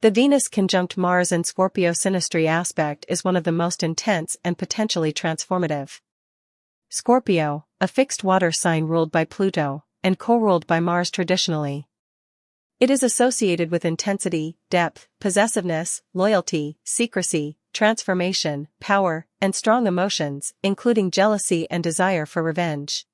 The Venus conjunct Mars in Scorpio Synastry aspect is one of the most intense and potentially transformative. Scorpio, a fixed water sign ruled by Pluto, and co-ruled by Mars traditionally. It is associated with intensity, depth, possessiveness, loyalty, secrecy, transformation, power, and strong emotions, including jealousy and desire for revenge.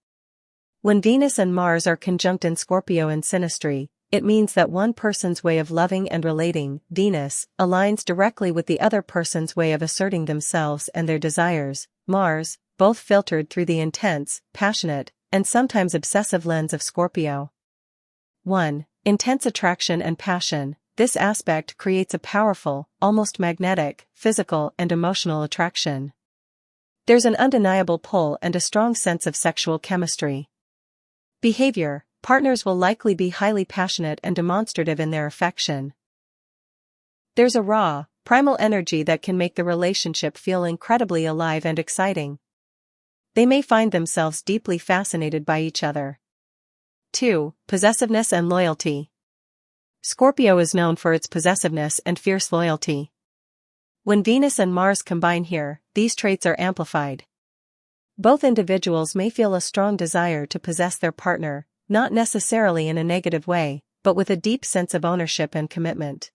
When Venus and Mars are conjunct in Scorpio in Synastry, it means that one person's way of loving and relating, Venus, aligns directly with the other person's way of asserting themselves and their desires, Mars, both filtered through the intense, passionate, and sometimes obsessive lens of Scorpio. 1. Intense attraction and passion. This aspect creates a powerful, almost magnetic, physical and emotional attraction. There's an undeniable pull and a strong sense of sexual chemistry. Behavior. Partners will likely be highly passionate and demonstrative in their affection. There's a raw, primal energy that can make the relationship feel incredibly alive and exciting. They may find themselves deeply fascinated by each other. 2. Possessiveness and loyalty. Scorpio is known for its possessiveness and fierce loyalty. When Venus and Mars combine here, these traits are amplified. Both individuals may feel a strong desire to possess their partner, not necessarily in a negative way, but with a deep sense of ownership and commitment.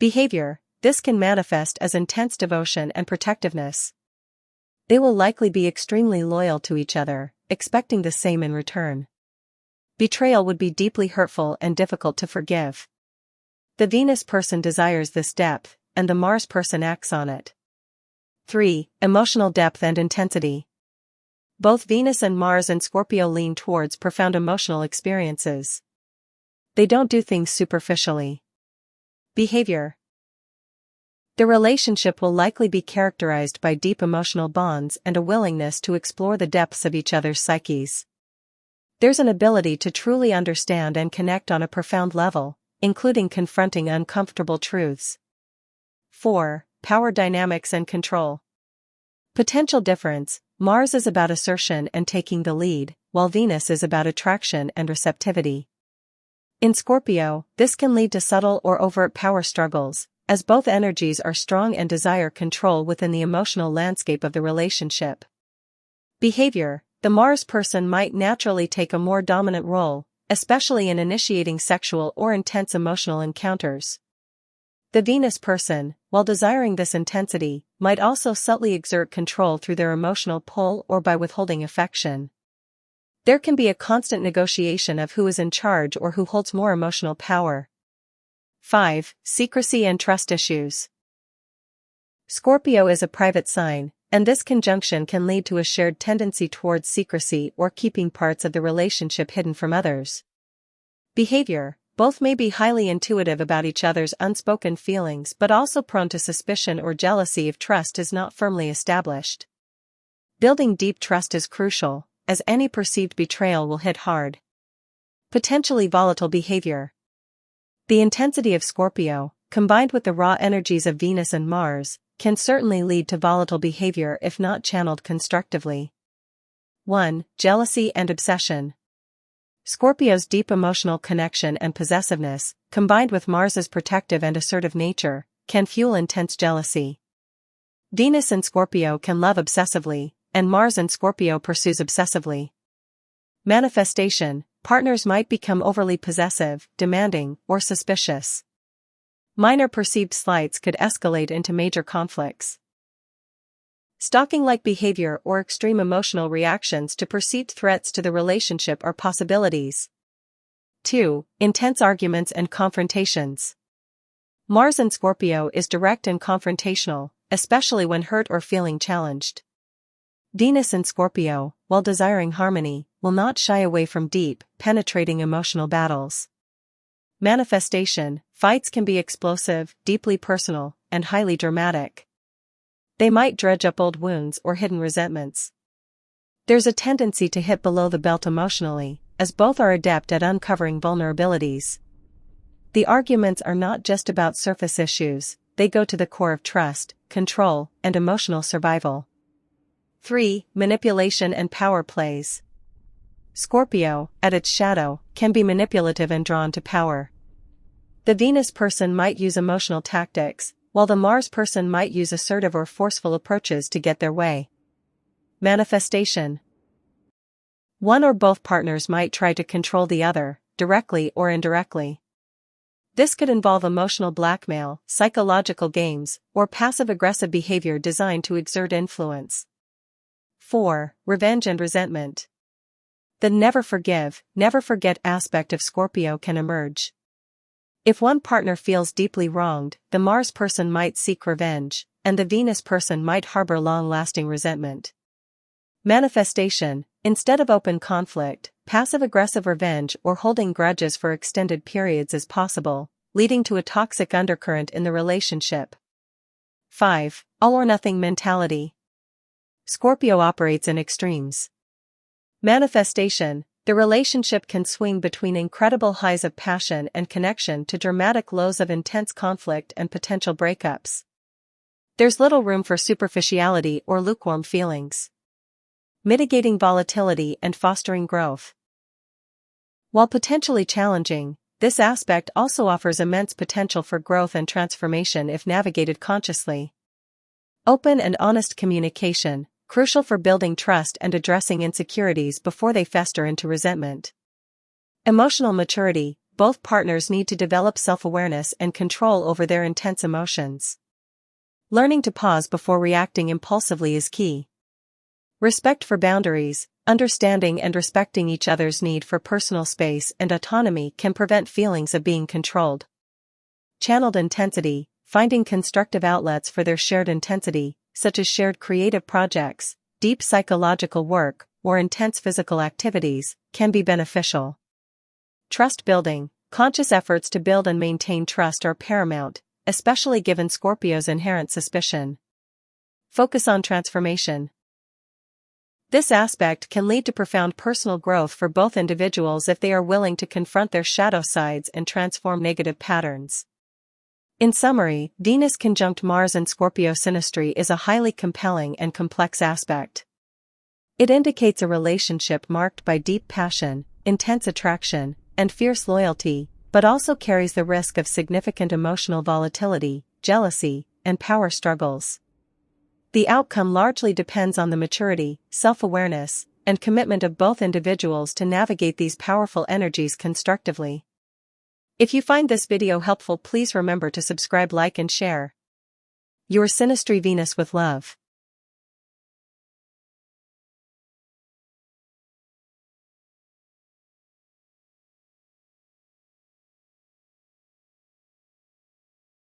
Behavior. This can manifest as intense devotion and protectiveness. They will likely be extremely loyal to each other, expecting the same in return. Betrayal would be deeply hurtful and difficult to forgive. The Venus person desires this depth, and the Mars person acts on it. 3. Emotional depth and intensity. Both Venus and Mars in Scorpio lean towards profound emotional experiences. They don't do things superficially. Behavior. The relationship will likely be characterized by deep emotional bonds and a willingness to explore the depths of each other's psyches. There's an ability to truly understand and connect on a profound level, including confronting uncomfortable truths. 4. Power dynamics and control. Potential difference. Mars is about assertion and taking the lead, while Venus is about attraction and receptivity. In Scorpio, this can lead to subtle or overt power struggles, as both energies are strong and desire control within the emotional landscape of the relationship. Behavior. The Mars person might naturally take a more dominant role, especially in initiating sexual or intense emotional encounters. The Venus person, while desiring this intensity, might also subtly exert control through their emotional pull or by withholding affection. There can be a constant negotiation of who is in charge or who holds more emotional power. 5. Secrecy and trust issues. Scorpio is a private sign, and this conjunction can lead to a shared tendency towards secrecy or keeping parts of the relationship hidden from others. Behavior. Both may be highly intuitive about each other's unspoken feelings but also prone to suspicion or jealousy if trust is not firmly established. Building deep trust is crucial, as any perceived betrayal will hit hard. Potentially volatile behavior. The intensity of Scorpio, combined with the raw energies of Venus and Mars, can certainly lead to volatile behavior if not channeled constructively. 1. Jealousy and obsession. Scorpio's deep emotional connection and possessiveness, combined with Mars's protective and assertive nature, can fuel intense jealousy. Venus in Scorpio can love obsessively, and Mars in Scorpio pursues obsessively. Manifestation. Partners might become overly possessive, demanding, or suspicious. Minor perceived slights could escalate into major conflicts. Stalking-like behavior or extreme emotional reactions to perceived threats to the relationship are possibilities. 2. Intense arguments and confrontations. Mars in Scorpio is direct and confrontational, especially when hurt or feeling challenged. Venus in Scorpio, while desiring harmony, will not shy away from deep, penetrating emotional battles. Manifestation. Fights can be explosive, deeply personal, and highly dramatic. They might dredge up old wounds or hidden resentments. There's a tendency to hit below the belt emotionally, as both are adept at uncovering vulnerabilities. The arguments are not just about surface issues, they go to the core of trust, control, and emotional survival. 3. Manipulation and power plays. Scorpio, at its shadow, can be manipulative and drawn to power. The Venus person might use emotional tactics, while the Mars person might use assertive or forceful approaches to get their way. Manifestation. One or both partners might try to control the other, directly or indirectly. This could involve emotional blackmail, psychological games, or passive-aggressive behavior designed to exert influence. 4. Revenge and resentment. The never forgive, never forget aspect of Scorpio can emerge. If one partner feels deeply wronged, the Mars person might seek revenge, and the Venus person might harbor long-lasting resentment. Manifestation. Instead of open conflict, passive-aggressive revenge or holding grudges for extended periods is possible, leading to a toxic undercurrent in the relationship. 5. All-or-nothing mentality. Scorpio operates in extremes. Manifestation. The relationship can swing between incredible highs of passion and connection to dramatic lows of intense conflict and potential breakups. There's little room for superficiality or lukewarm feelings. Mitigating volatility and fostering growth. While potentially challenging, this aspect also offers immense potential for growth and transformation if navigated consciously. Open and honest communication, crucial for building trust and addressing insecurities before they fester into resentment. Emotional maturity. Both partners need to develop self-awareness and control over their intense emotions. Learning to pause before reacting impulsively is key. Respect for boundaries. Understanding and respecting each other's need for personal space and autonomy can prevent feelings of being controlled. Channeled intensity. Finding constructive outlets for their shared intensity, such as shared creative projects, deep psychological work, or intense physical activities, can be beneficial. Trust building. Conscious efforts to build and maintain trust are paramount, especially given Scorpio's inherent suspicion. Focus on transformation. This aspect can lead to profound personal growth for both individuals if they are willing to confront their shadow sides and transform negative patterns. In summary, Venus conjunct Mars in Scorpio synastry is a highly compelling and complex aspect. It indicates a relationship marked by deep passion, intense attraction, and fierce loyalty, but also carries the risk of significant emotional volatility, jealousy, and power struggles. The outcome largely depends on the maturity, self-awareness, and commitment of both individuals to navigate these powerful energies constructively. If you find this video helpful, please remember to subscribe, like, and share. Your Synastry Venus with love.